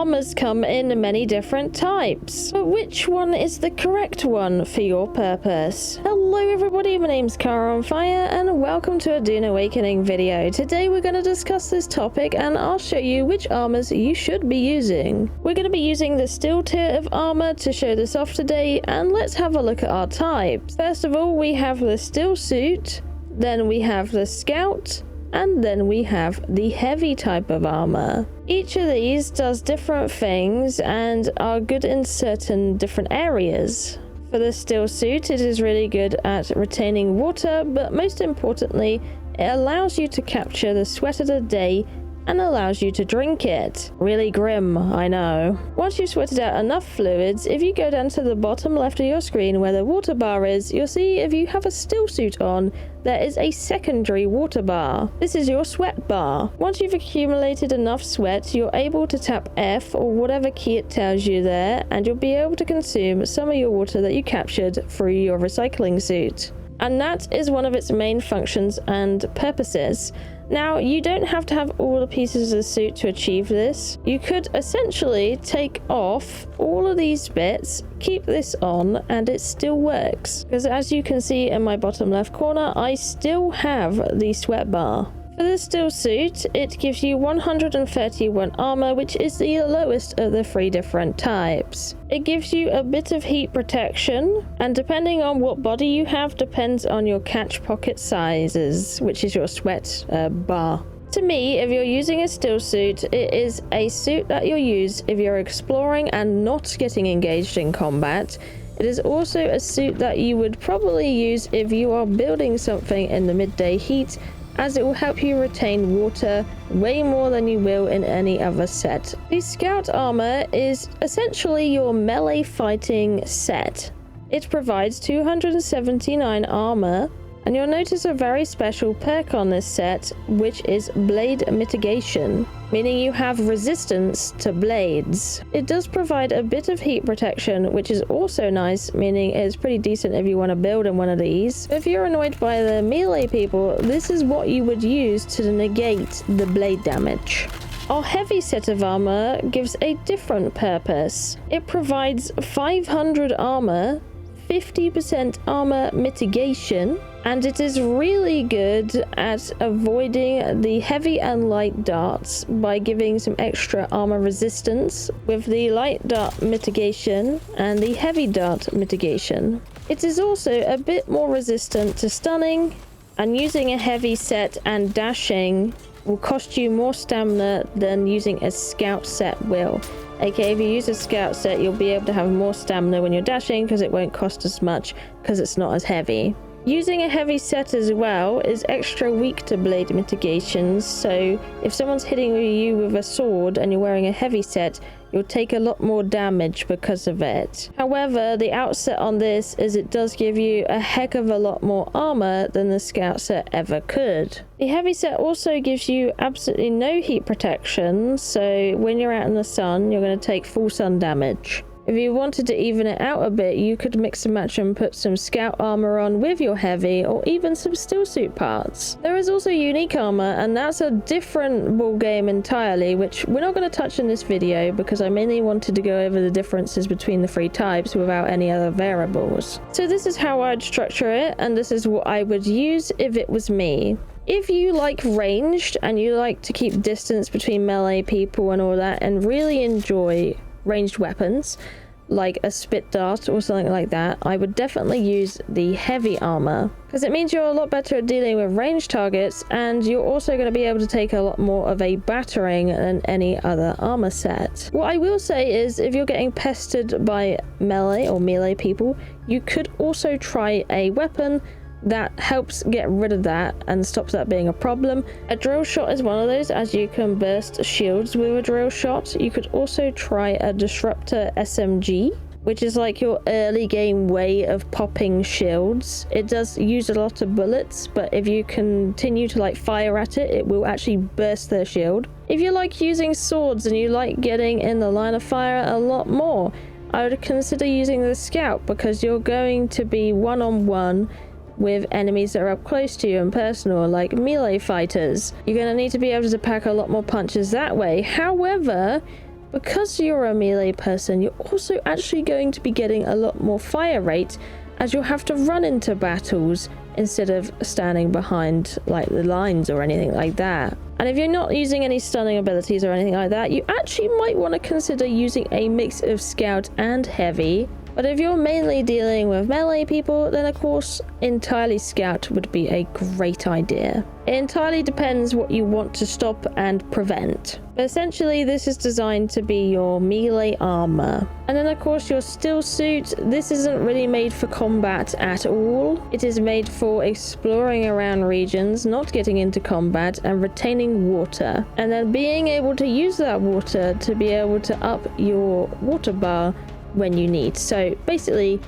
armors come in many different types, but which one is the correct one for your purpose? Hello everybody, my name's Cara on Fire and welcome to a Dune Awakening video. Today we're going to discuss this topic and I'll show you which armors you should be using. We're going to be using the steel tier of armor to show this off today, and let's have a look at our types. First of all, we have the stillsuit, then we have the scout, and then we have the heavy type of armor. Each of these does different things and are good in certain different areas. For the stillsuit, it is really good at retaining water, but most importantly, it allows you to capture the sweat of the day and allows you to drink it. Really grim, I know. Once you've sweated out enough fluids, if you go down to the bottom left of your screen where the water bar is, you'll see if you have a stillsuit on, there is a secondary water bar. This is your sweat bar. Once you've accumulated enough sweat, you're able to tap F or whatever key it tells you there, and you'll be able to consume some of your water that you captured through your recycling suit. And that is one of its main functions and purposes. Now, you don't have to have all the pieces of the suit to achieve this. You could essentially take off all of these bits, keep this on, and it still works. Because as you can see in my bottom left corner, I still have the sweat bar. For the stillsuit, it gives you 131 armor, which is the lowest of the 3 different types. It gives you a bit of heat protection, and depending on what body you have depends on your catch pocket sizes, which is your sweat bar. To me, if you're using a stillsuit, it is a suit that you'll use if you're exploring and not getting engaged in combat. It is also a suit that you would probably use if you are building something in the midday heat, as it will help you retain water way more than you will in any other set. The scout armor is essentially your melee fighting set. It provides 279 armor, and you'll notice a very special perk on this set, which is blade mitigation, meaning you have resistance to blades. It does provide a bit of heat protection, which is also nice, meaning it's pretty decent if you want to build in one of these. If you're annoyed by the melee people, this is what you would use to negate the blade damage. Our heavy set of armor gives a different purpose. It provides 500 armor, 50% armor mitigation, and it is really good at avoiding the heavy and light darts by giving some extra armor resistance with the light dart mitigation and the heavy dart mitigation. It is also a bit more resistant to stunning, and using a heavy set and dashing will cost you more stamina than using a scout set will. Okay, if you use a scout set, you'll be able to have more stamina when you're dashing because it won't cost as much because it's not as heavy. Using a heavy set as well is extra weak to blade mitigations, so if someone's hitting you with a sword and you're wearing a heavy set, you'll take a lot more damage because of it. However, the outset on this is it does give you a heck of a lot more armor than the scout set ever could. The heavy set also gives you absolutely no heat protection, so when you're out in the sun, you're going to take full sun damage. If you wanted to even it out a bit, you could mix and match and put some scout armor on with your heavy, or even some stillsuit parts. There is also unique armor, and that's a different ball game entirely, which we're not going to touch in this video because I mainly wanted to go over the differences between the 3 types without any other variables. So this is how I'd structure it, and this is what I would use if it was me. If you like ranged and you like to keep distance between melee people and all that and really enjoy ranged weapons like a spit dart or something like that, I would definitely use the heavy armor because it means you're a lot better at dealing with ranged targets, and you're also going to be able to take a lot more of a battering than any other armor set. What I will say is if you're getting pestered by melee people, you could also try a weapon that helps get rid of that and stops that being a problem. A drill shot is one of those, as you can burst shields with a drill shot. You could also try a disruptor SMG, which is like your early game way of popping shields. It does use a lot of bullets, but if you continue to fire at it, it will actually burst their shield. If you like using swords and you like getting in the line of fire a lot more, I would consider using the scout because you're going to be one-on-one with enemies that are up close to you and personal, like melee fighters. You're going to need to be able to pack a lot more punches that way. However, because you're a melee person, you're also actually going to be getting a lot more fire rate, as you'll have to run into battles instead of standing behind like the lines or anything like that. And if you're not using any stunning abilities or anything like that, you actually might want to consider using a mix of scout and heavy. But if you're mainly dealing with melee people, then of course entirely scout would be a great idea. It entirely depends what you want to stop and prevent. But essentially this is designed to be your melee armor. And then of course your stillsuit, this isn't really made for combat at all. It is made for exploring around regions, not getting into combat, and retaining water. And then being able to use that water to be able to up your water bar when you need. So basically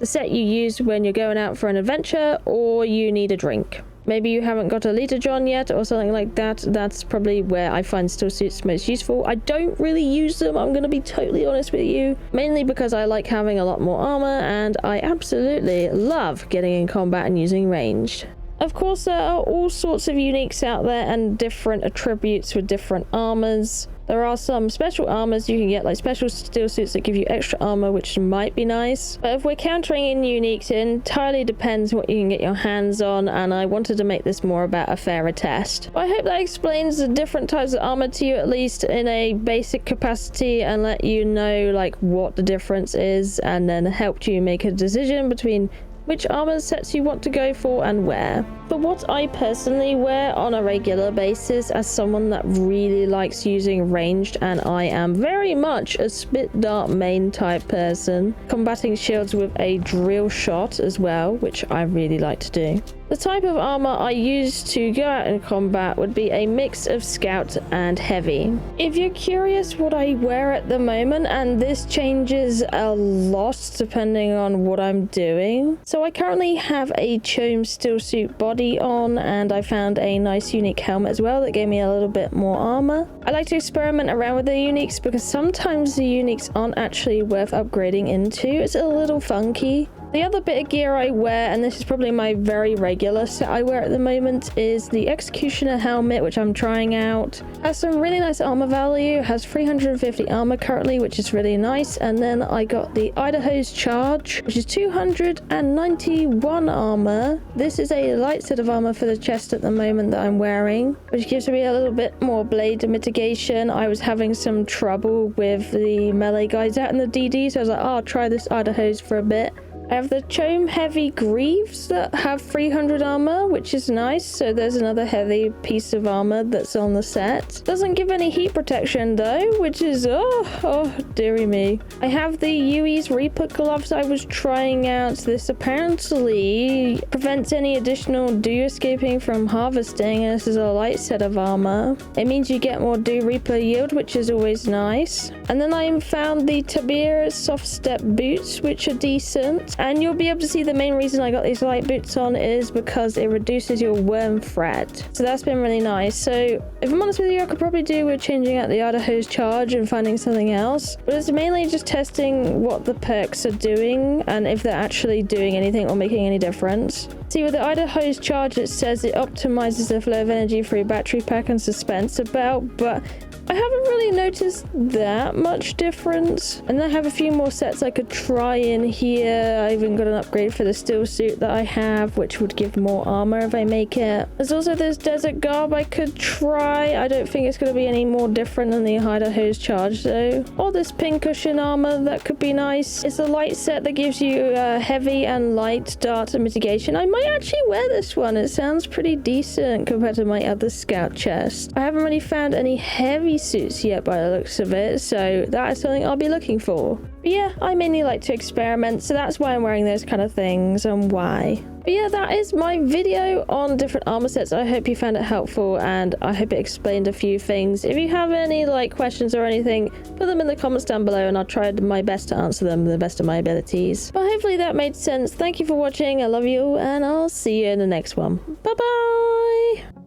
the set you use when you're going out for an adventure or you need a drink. Maybe you haven't got a leader John yet or something like that. That's probably where I find stillsuits most useful. I don't really use them, I'm going to be totally honest with you, mainly because I like having a lot more armor and I absolutely love getting in combat and using ranged. Of course, there are all sorts of uniques out there and different attributes with different armors. There are some special armors you can get, like special stillsuits that give you extra armor, which might be nice. But if we're countering in uniques, it entirely depends what you can get your hands on, and I wanted to make this more about a fairer test. But I hope that explains the different types of armor to you, at least in a basic capacity, and let you know like what the difference is, and then helped you make a decision between which armor sets you want to go for and where. But what I personally wear on a regular basis as someone that really likes using ranged, and I am very much a spit dart main type person, combating shields with a drill shot as well, which I really like to do. The type of armor I use to go out in combat would be a mix of scout and heavy. If you're curious what I wear at the moment, and this changes a lot depending on what I'm doing. So I currently have a chome stillsuit body on, and I found a nice unique helmet as well that gave me a little bit more armor. I like to experiment around with the uniques because sometimes the uniques aren't actually worth upgrading into. It's a little funky. The other bit of gear I wear, and this is probably my very regular set I wear at the moment, is the Executioner helmet, which I'm trying out. Has some really nice armor value, has 350 armor currently, which is really nice. And then I got the Idaho's Charge, which is 291 armor. This is a light set of armor for the chest at the moment that I'm wearing, which gives me a little bit more blade mitigation. I was having some trouble with the melee guys out in the DD, so I was like, oh, I'll try this Idaho's for a bit. I have the Chome Heavy Greaves that have 300 armor, which is nice. So there's another heavy piece of armor that's on the set. Doesn't give any heat protection though, which is, oh dearie me. I have the Yui's Reaper gloves I was trying out. This apparently prevents any additional dew escaping from harvesting, and this is a light set of armor. It means you get more dew reaper yield, which is always nice. And then I found the Tabir Soft Step boots, which are decent. And you'll be able to see the main reason I got these light boots on is because it reduces your worm threat. So that's been really nice. So if I'm honest with you, I could probably do with changing out the Idaho's Charge and finding something else. But it's mainly just testing what the perks are doing and if they're actually doing anything or making any difference. See, with the Idaho's Charge, it says it optimizes the flow of energy for your battery pack and suspense belt, but I haven't really noticed that much difference. And I have a few more sets I could try in here. I even got an upgrade for the stillsuit that I have, which would give more armor if I make it. There's also this desert garb I could try. I don't think it's going to be any more different than the Idaho's Charge though. Or this pincushion armor, that could be nice. It's a light set that gives you heavy and light dart mitigation. I might actually wear this one. It sounds pretty decent compared to my other scout chest. I haven't really found any heavy suits yet by the looks of it, so that is something I'll be looking for. But yeah, I mainly like to experiment, so that's why I'm wearing those kind of things and why. But yeah, that is my video on different armor sets. I hope you found it helpful and I hope it explained a few things. If you have any questions or anything, put them in the comments down below and I'll try my best to answer them to the best of my abilities. But hopefully that made sense. Thank you for watching. I love you and I'll see you in the next one. Bye bye.